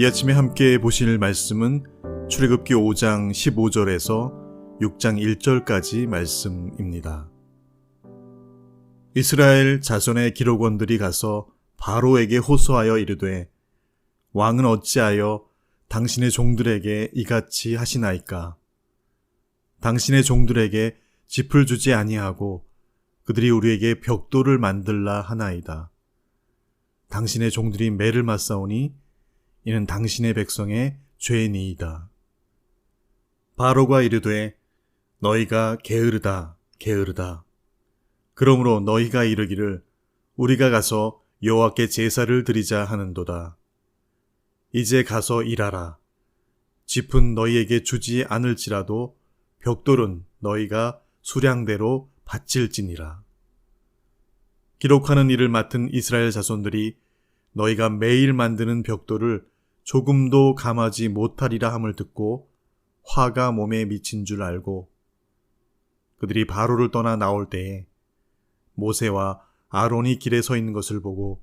이 아침에 함께 보실 말씀은 출애굽기 5장 15절에서 6장 1절까지 말씀입니다. 이스라엘 자손의 기록원들이 가서 바로에게 호소하여 이르되 왕은 어찌하여 당신의 종들에게 이같이 하시나이까? 당신의 종들에게 짚을 주지 아니하고 그들이 우리에게 벽돌을 만들라 하나이다. 당신의 종들이 매를 맞사오니 이는 당신의 백성의 죄니이다. 바로가 이르되 너희가 게으르다 게으르다. 그러므로 너희가 이르기를 우리가 가서 여호와께 제사를 드리자 하는도다. 이제 가서 일하라. 짚은 너희에게 주지 않을지라도 벽돌은 너희가 수량대로 바칠지니라. 기록하는 일을 맡은 이스라엘 자손들이 너희가 매일 만드는 벽돌을 조금도 감하지 못하리라 함을 듣고 화가 몸에 미친 줄 알고 그들이 바로를 떠나 나올 때에 모세와 아론이 길에 서 있는 것을 보고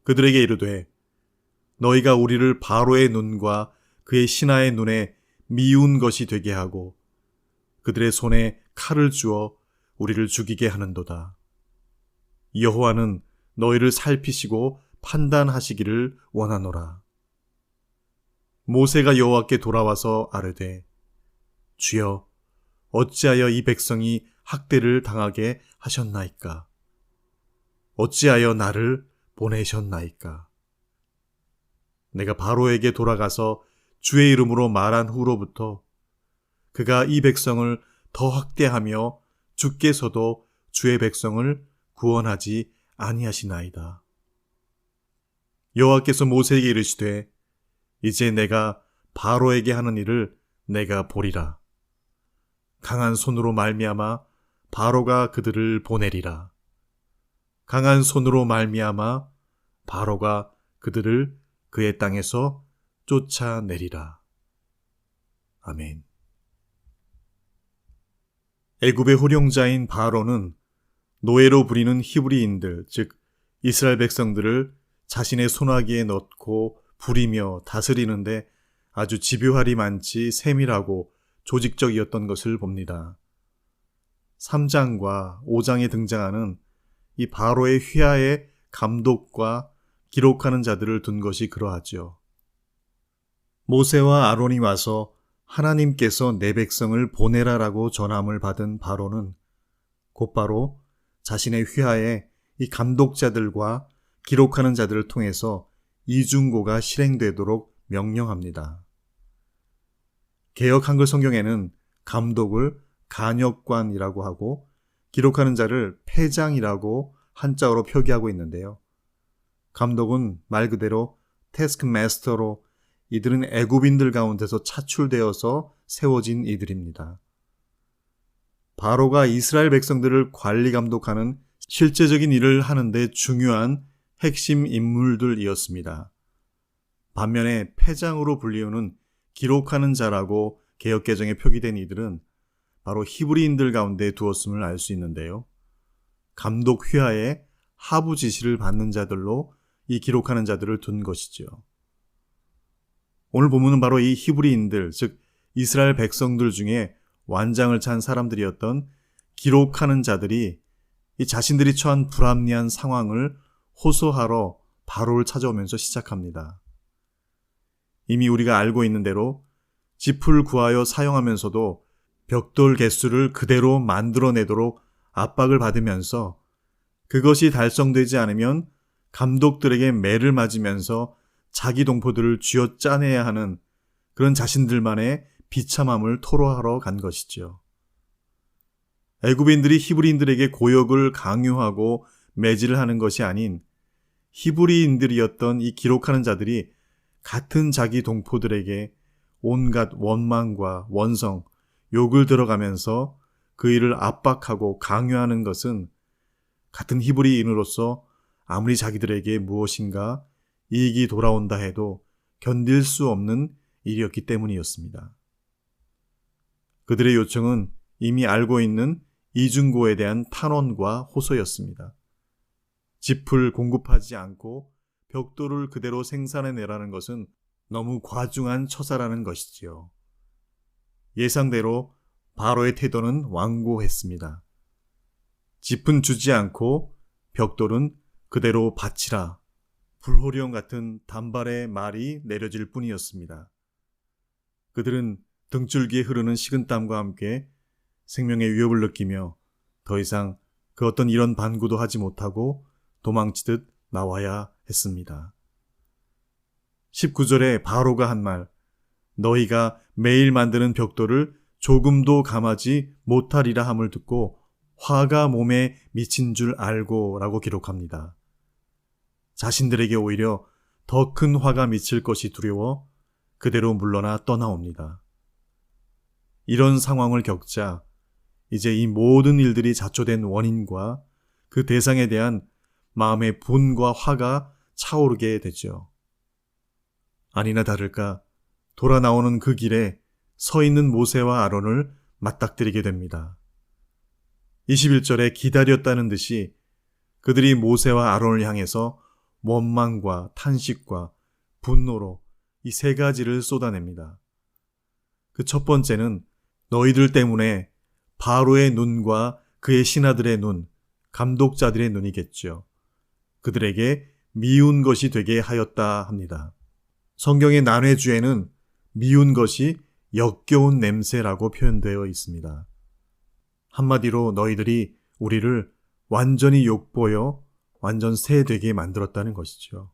그들에게 이르되 너희가 우리를 바로의 눈과 그의 신하의 눈에 미운 것이 되게 하고 그들의 손에 칼을 주어 우리를 죽이게 하는도다. 여호와는 너희를 살피시고 판단하시기를 원하노라. 모세가 여호와께 돌아와서 아뢰되 주여 어찌하여 이 백성이 학대를 당하게 하셨나이까? 어찌하여 나를 보내셨나이까? 내가 바로에게 돌아가서 주의 이름으로 말한 후로부터 그가 이 백성을 더 학대하며 주께서도 주의 백성을 구원하지 아니하시나이다. 여호와께서 모세에게 이르시되 이제 내가 바로에게 하는 일을 내가 보리라. 강한 손으로 말미암아 바로가 그들을 보내리라. 강한 손으로 말미암아 바로가 그들을 그의 땅에서 쫓아내리라. 아멘. 애굽의 호령자인 바로는 노예로 부리는 히브리인들, 즉 이스라엘 백성들을 자신의 손아귀에 넣고 부리며 다스리는데 아주 집요할이 많지 세밀하고 조직적이었던 것을 봅니다. 3장과 5장에 등장하는 이 바로의 휘하에 감독과 기록하는 자들을 둔 것이 그러하죠. 모세와 아론이 와서 하나님께서 내 백성을 보내라라고 전함을 받은 바로는 곧바로 자신의 휘하에 이 감독자들과 기록하는 자들을 통해서 이중고가 실행되도록 명령합니다. 개역 한글 성경에는 감독을 간역관이라고 하고 기록하는 자를 패장이라고 한자어로 표기하고 있는데요. 감독은 말 그대로 태스크마스터로 이들은 애굽인들 가운데서 차출되어서 세워진 이들입니다. 바로가 이스라엘 백성들을 관리 감독하는 실제적인 일을 하는데 중요한 핵심 인물들이었습니다. 반면에 패장으로 불리우는 기록하는 자라고 개역개정에 표기된 이들은 바로 히브리인들 가운데 두었음을 알 수 있는데요. 감독 휘하에 하부 지시를 받는 자들로 이 기록하는 자들을 둔 것이죠. 오늘 본문은 바로 이 히브리인들, 즉 이스라엘 백성들 중에 완장을 찬 사람들이었던 기록하는 자들이 이 자신들이 처한 불합리한 상황을 호소하러 바로를 찾아오면서 시작합니다. 이미 우리가 알고 있는 대로 짚을 구하여 사용하면서도 벽돌 개수를 그대로 만들어내도록 압박을 받으면서 그것이 달성되지 않으면 감독들에게 매를 맞으면서 자기 동포들을 쥐어짜내야 하는 그런 자신들만의 비참함을 토로하러 간 것이죠. 애굽인들이 히브리인들에게 고역을 강요하고 매질을 하는 것이 아닌 히브리인들이었던 이 기록하는 자들이 같은 자기 동포들에게 온갖 원망과 원성, 욕을 들어가면서 그 일을 압박하고 강요하는 것은 같은 히브리인으로서 아무리 자기들에게 무엇인가 이익이 돌아온다 해도 견딜 수 없는 일이었기 때문이었습니다. 그들의 요청은 이미 알고 있는 이중고에 대한 탄원과 호소였습니다. 짚을 공급하지 않고 벽돌을 그대로 생산해내라는 것은 너무 과중한 처사라는 것이지요. 예상대로 바로의 태도는 완고했습니다. 짚은 주지 않고 벽돌은 그대로 바치라, 불호령 같은 단발의 말이 내려질 뿐이었습니다. 그들은 등줄기에 흐르는 식은땀과 함께 생명의 위협을 느끼며 더 이상 그 어떤 이런 반구도 하지 못하고 도망치듯 나와야 했습니다. 19절에 바로가 한 말, 너희가 매일 만드는 벽돌을 조금도 감하지 못하리라 함을 듣고 화가 몸에 미친 줄 알고 라고 기록합니다. 자신들에게 오히려 더 큰 화가 미칠 것이 두려워 그대로 물러나 떠나옵니다. 이런 상황을 겪자 이제 이 모든 일들이 자초된 원인과 그 대상에 대한 마음의 분과 화가 차오르게 되죠. 아니나 다를까 돌아 나오는 그 길에 서 있는 모세와 아론을 맞닥뜨리게 됩니다. 21절에 기다렸다는 듯이 그들이 모세와 아론을 향해서 원망과 탄식과 분노로 이 세 가지를 쏟아냅니다. 그 첫 번째는 너희들 때문에 바로의 눈과 그의 신하들의 눈, 감독자들의 눈이겠죠. 그들에게 미운 것이 되게 하였다 합니다. 성경의 난회주에는 미운 것이 역겨운 냄새라고 표현되어 있습니다. 한마디로 너희들이 우리를 완전히 욕보여 완전 새 되게 만들었다는 것이죠.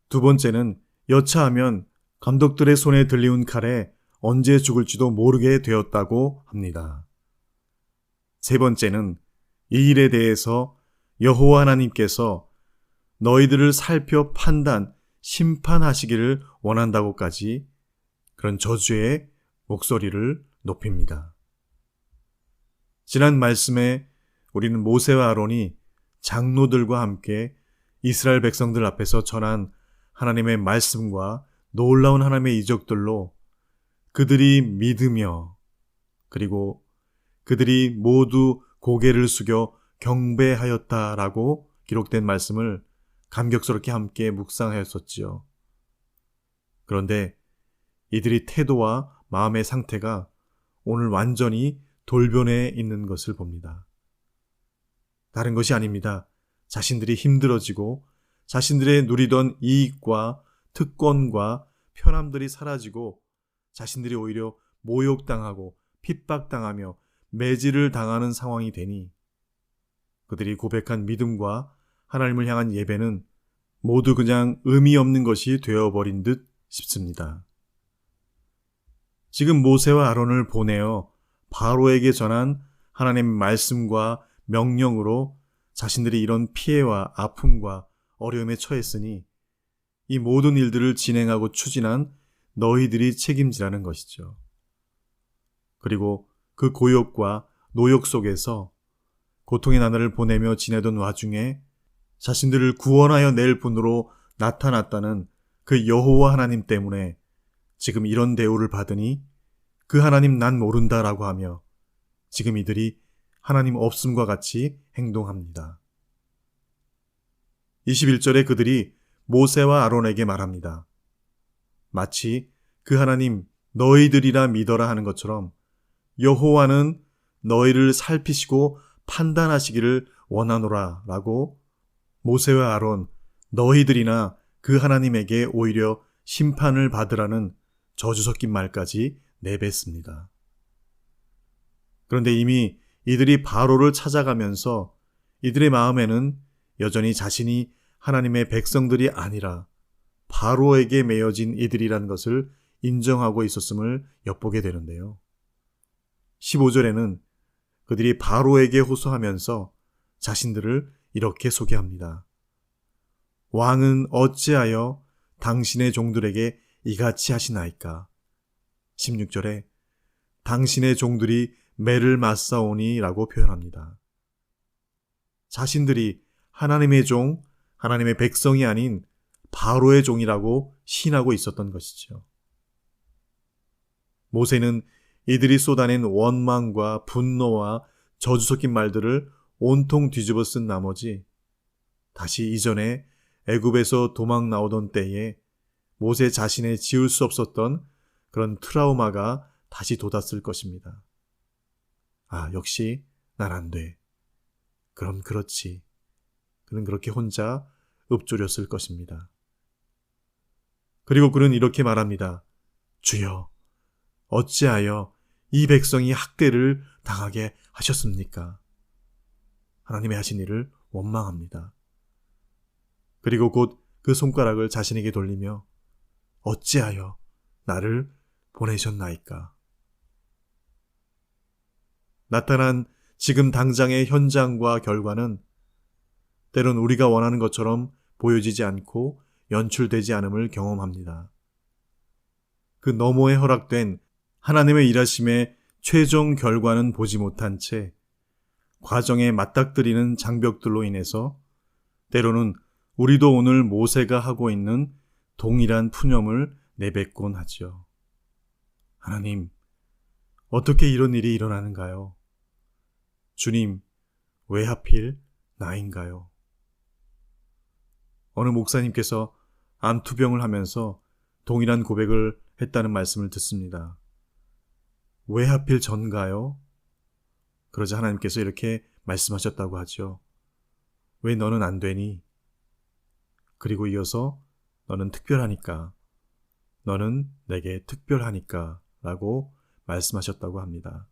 두 번째는 여차하면 감독들의 손에 들리운 칼에 언제 죽을지도 모르게 되었다고 합니다. 세 번째는 이 일에 대해서 여호와 하나님께서 너희들을 살펴 판단, 심판하시기를 원한다고까지 그런 저주의 목소리를 높입니다. 지난 말씀에 우리는 모세와 아론이 장로들과 함께 이스라엘 백성들 앞에서 전한 하나님의 말씀과 놀라운 하나님의 이적들로 그들이 믿으며 그리고 그들이 모두 고개를 숙여 경배하였다라고 기록된 말씀을 감격스럽게 함께 묵상하였었지요. 그런데 이들의 태도와 마음의 상태가 오늘 완전히 돌변해 있는 것을 봅니다. 다른 것이 아닙니다. 자신들이 힘들어지고 자신들의 누리던 이익과 특권과 편함들이 사라지고 자신들이 오히려 모욕당하고 핍박당하며 매질을 당하는 상황이 되니 그들이 고백한 믿음과 하나님을 향한 예배는 모두 그냥 의미 없는 것이 되어버린 듯 싶습니다. 지금 모세와 아론을 보내어 바로에게 전한 하나님의 말씀과 명령으로 자신들이 이런 피해와 아픔과 어려움에 처했으니 이 모든 일들을 진행하고 추진한 너희들이 책임지라는 것이죠. 그리고 그 고욕과 노역 속에서 고통의 나날을 보내며 지내던 와중에 자신들을 구원하여 낼 분으로 나타났다는 그 여호와 하나님 때문에 지금 이런 대우를 받으니 그 하나님 난 모른다라고 하며 지금 이들이 하나님 없음과 같이 행동합니다. 21절에 그들이 모세와 아론에게 말합니다. 마치 그 하나님 너희들이라 믿어라 하는 것처럼 여호와는 너희를 살피시고 판단하시기를 원하노라 라고 모세와 아론 너희들이나 그 하나님에게 오히려 심판을 받으라는 저주 섞인 말까지 내뱉습니다. 그런데 이미 이들이 바로를 찾아가면서 이들의 마음에는 여전히 자신이 하나님의 백성들이 아니라 바로에게 매여진 이들이라는 것을 인정하고 있었음을 엿보게 되는데요. 15절에는 그들이 바로에게 호소하면서 자신들을 이렇게 소개합니다. 왕은 어찌하여 당신의 종들에게 이같이 하시나이까? 16절에 당신의 종들이 매를 맞사오니 라고 표현합니다. 자신들이 하나님의 종, 하나님의 백성이 아닌 바로의 종이라고 시인하고 있었던 것이죠. 모세는 이들이 쏟아낸 원망과 분노와 저주 섞인 말들을 온통 뒤집어 쓴 나머지 다시 이전에 애굽에서 도망 나오던 때에 모세 자신의 지울 수 없었던 그런 트라우마가 다시 돋았을 것입니다. 아, 역시 난 안 돼. 그럼 그렇지. 그는 그렇게 혼자 읊조렸을 것입니다. 그리고 그는 이렇게 말합니다. 주여, 어찌하여 이 백성이 학대를 당하게 하셨습니까? 하나님의 하신 일을 원망합니다. 그리고 곧 그 손가락을 자신에게 돌리며 어찌하여 나를 보내셨나이까? 나타난 지금 당장의 현장과 결과는 때론 우리가 원하는 것처럼 보여지지 않고 연출되지 않음을 경험합니다. 그 너머에 허락된 하나님의 일하심의 최종 결과는 보지 못한 채 과정에 맞닥뜨리는 장벽들로 인해서 때로는 우리도 오늘 모세가 하고 있는 동일한 푸념을 내뱉곤 하죠. 하나님, 어떻게 이런 일이 일어나는가요? 주님, 왜 하필 나인가요? 어느 목사님께서 암투병을 하면서 동일한 고백을 했다는 말씀을 듣습니다. 왜 하필 전가요? 그러자 하나님께서 이렇게 말씀하셨다고 하죠. 왜 너는 안 되니? 그리고 이어서 너는 특별하니까, 너는 내게 특별하니까 라고 말씀하셨다고 합니다.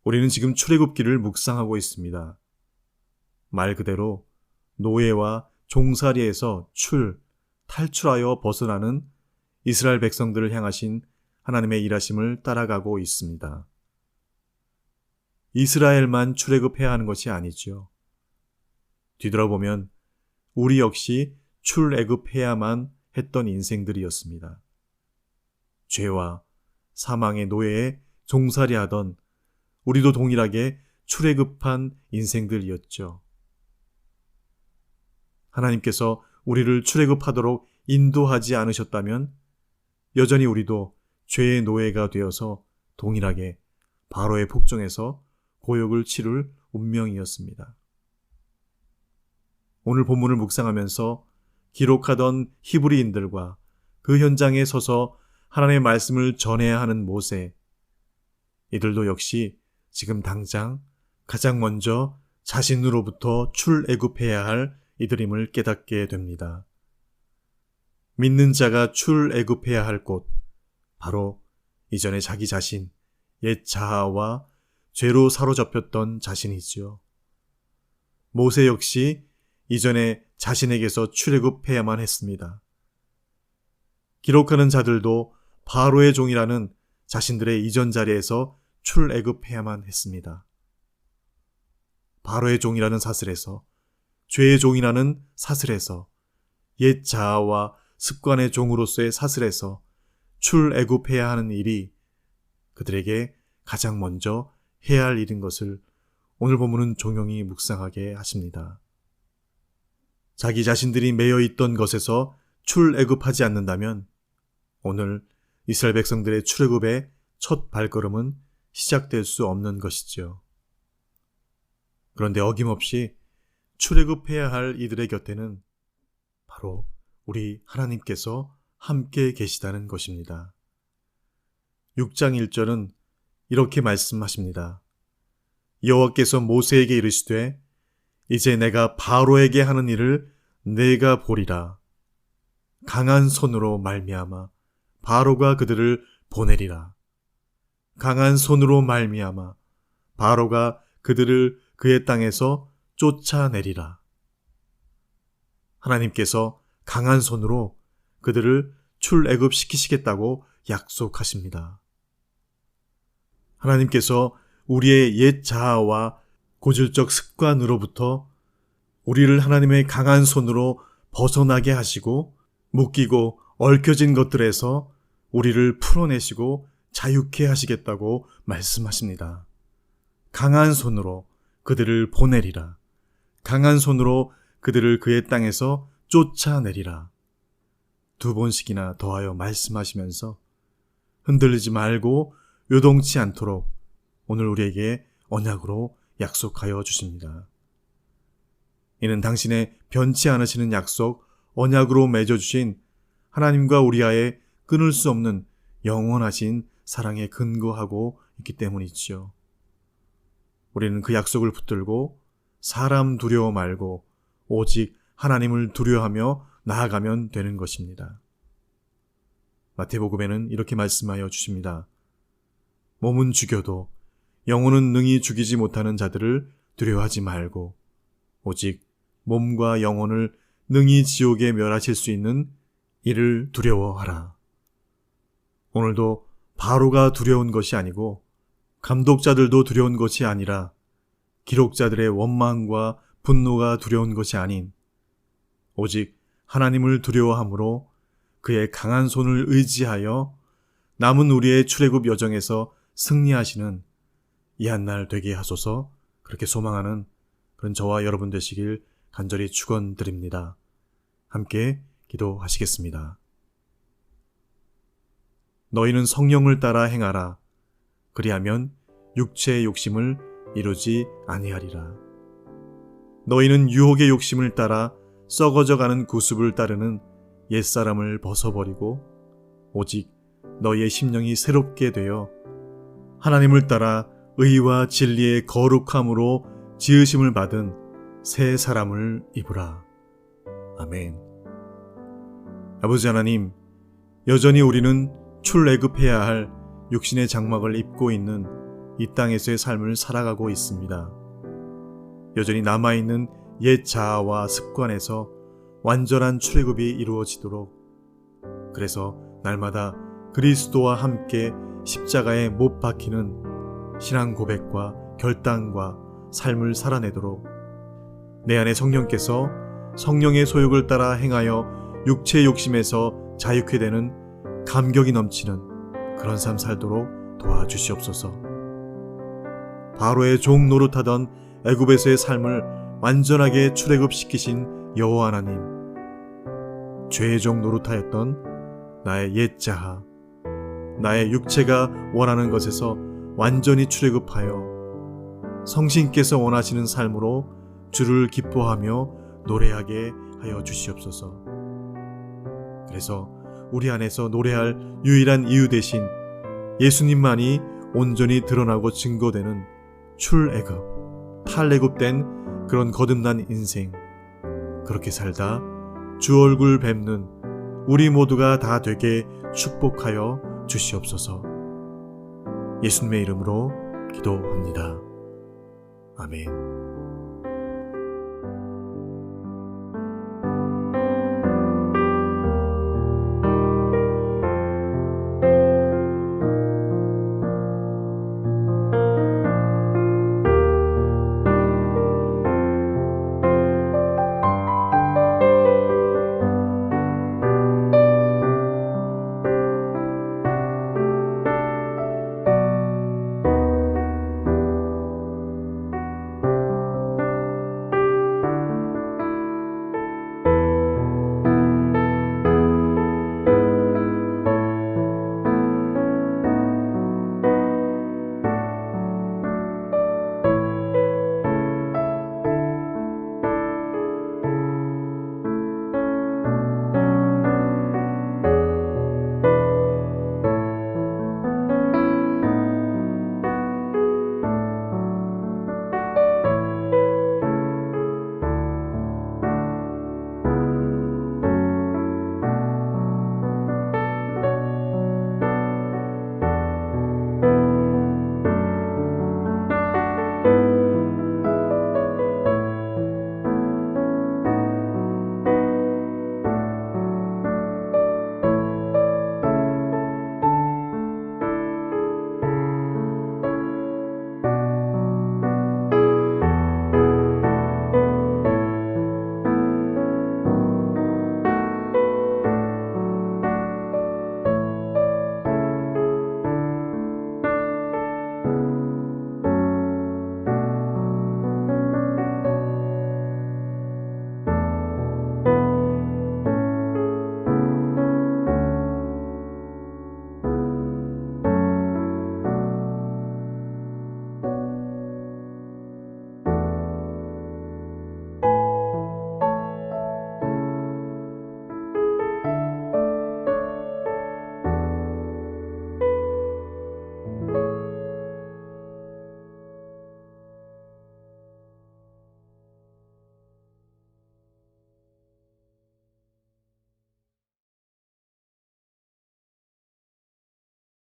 우리는 지금 출애굽기를 묵상하고 있습니다. 말 그대로 노예와 종살이에서 탈출하여 벗어나는 이스라엘 백성들을 향하신 하나님의 일하심을 따라가고 있습니다. 이스라엘만 출애굽해야 하는 것이 아니죠. 뒤돌아보면 우리 역시 출애굽해야만 했던 인생들이었습니다. 죄와 사망의 노예에 종살이하던 우리도 동일하게 출애굽한 인생들이었죠. 하나님께서 우리를 출애굽하도록 인도하지 않으셨다면 여전히 우리도 죄의 노예가 되어서 동일하게 바로의 폭정에서 고역을 치룰 운명이었습니다. 오늘 본문을 묵상하면서 기록하던 히브리인들과 그 현장에 서서 하나님의 말씀을 전해야 하는 모세, 이들도 역시 지금 당장 가장 먼저 자신으로부터 출애굽해야 할 이들임을 깨닫게 됩니다. 믿는 자가 출애굽해야 할 곳, 바로 이전에 자기 자신, 옛 자아와 죄로 사로잡혔던 자신이지요. 모세 역시 이전에 자신에게서 출애굽해야만 했습니다. 기록하는 자들도 바로의 종이라는 자신들의 이전 자리에서 출애굽해야만 했습니다. 바로의 종이라는 사슬에서, 죄의 종이라는 사슬에서, 옛 자아와 습관의 종으로서의 사슬에서 출애굽해야 하는 일이 그들에게 가장 먼저 해야 할 일인 것을 오늘 본문은 종용이 묵상하게 하십니다. 자기 자신들이 매여 있던 것에서 출애굽하지 않는다면 오늘 이스라엘 백성들의 출애굽의 첫 발걸음은 시작될 수 없는 것이죠. 그런데 어김없이 출애굽해야 할 이들의 곁에는 바로 우리 하나님께서 함께 계시다는 것입니다. 6장 1절은 이렇게 말씀하십니다. 여호와께서 모세에게 이르시되 이제 내가 바로에게 하는 일을 내가 보리라. 강한 손으로 말미암아 바로가 그들을 보내리라. 강한 손으로 말미암아 바로가 그들을 그의 땅에서 쫓아내리라. 하나님께서 강한 손으로 그들을 출애굽시키시겠다고 약속하십니다. 하나님께서 우리의 옛 자아와 고질적 습관으로부터 우리를 하나님의 강한 손으로 벗어나게 하시고 묶이고 얽혀진 것들에서 우리를 풀어내시고 자유케 하시겠다고 말씀하십니다. 강한 손으로 그들을 보내리라. 강한 손으로 그들을 그의 땅에서 쫓아내리라. 2번씩이나 더하여 말씀하시면서 흔들리지 말고 요동치 않도록 오늘 우리에게 언약으로 약속하여 주십니다. 이는 당신의 변치 않으시는 약속, 언약으로 맺어주신 하나님과 우리와의 끊을 수 없는 영원하신 사랑에 근거하고 있기 때문이지요. 우리는 그 약속을 붙들고 사람 두려워 말고 오직 하나님을 두려워하며 나아가면 되는 것입니다. 마태복음에는 이렇게 말씀하여 주십니다. 몸은 죽여도 영혼은 능히 죽이지 못하는 자들을 두려워하지 말고 오직 몸과 영혼을 능히 지옥에 멸하실 수 있는 이를 두려워하라. 오늘도 바로가 두려운 것이 아니고 감독자들도 두려운 것이 아니라 기록자들의 원망과 분노가 두려운 것이 아닌 오직 하나님을 두려워함으로 그의 강한 손을 의지하여 남은 우리의 출애굽 여정에서 승리하시는 이 한 날 되게 하소서. 그렇게 소망하는 그런 저와 여러분 되시길 간절히 축원드립니다. 함께 기도하시겠습니다. 너희는 성령을 따라 행하라. 그리하면 육체의 욕심을 이루지 아니하리라. 너희는 유혹의 욕심을 따라 썩어져가는 구습을 따르는 옛사람을 벗어버리고 오직 너희의 심령이 새롭게 되어 하나님을 따라 의와 진리의 거룩함으로 지으심을 받은 새 사람을 입으라. 아멘. 아버지 하나님, 여전히 우리는 출애굽해야 할 육신의 장막을 입고 있는 이 땅에서의 삶을 살아가고 있습니다. 여전히 남아있는 옛 자아와 습관에서 완전한 출애굽이 이루어지도록, 그래서 날마다 그리스도와 함께 십자가에 못 박히는 신앙 고백과 결단과 삶을 살아내도록 내 안에 성령께서 성령의 소욕을 따라 행하여 육체의 욕심에서 자유케 되는 감격이 넘치는 그런 삶 살도록 도와주시옵소서. 바로의 종 노릇하던 애굽에서의 삶을 완전하게 출애굽시키신 여호와 하나님, 죄의 종 노릇하였던 나의 옛 자아, 나의 육체가 원하는 것에서 완전히 출애굽하여 성신께서 원하시는 삶으로 주를 기뻐하며 노래하게 하여 주시옵소서. 그래서 우리 안에서 노래할 유일한 이유 대신 예수님만이 온전히 드러나고 증거되는 출애굽, 탈애굽된 그런 거듭난 인생, 그렇게 살다 주 얼굴 뵙는 우리 모두가 다 되게 축복하여 주시옵소서. 예수님의 이름으로 기도합니다. 아멘.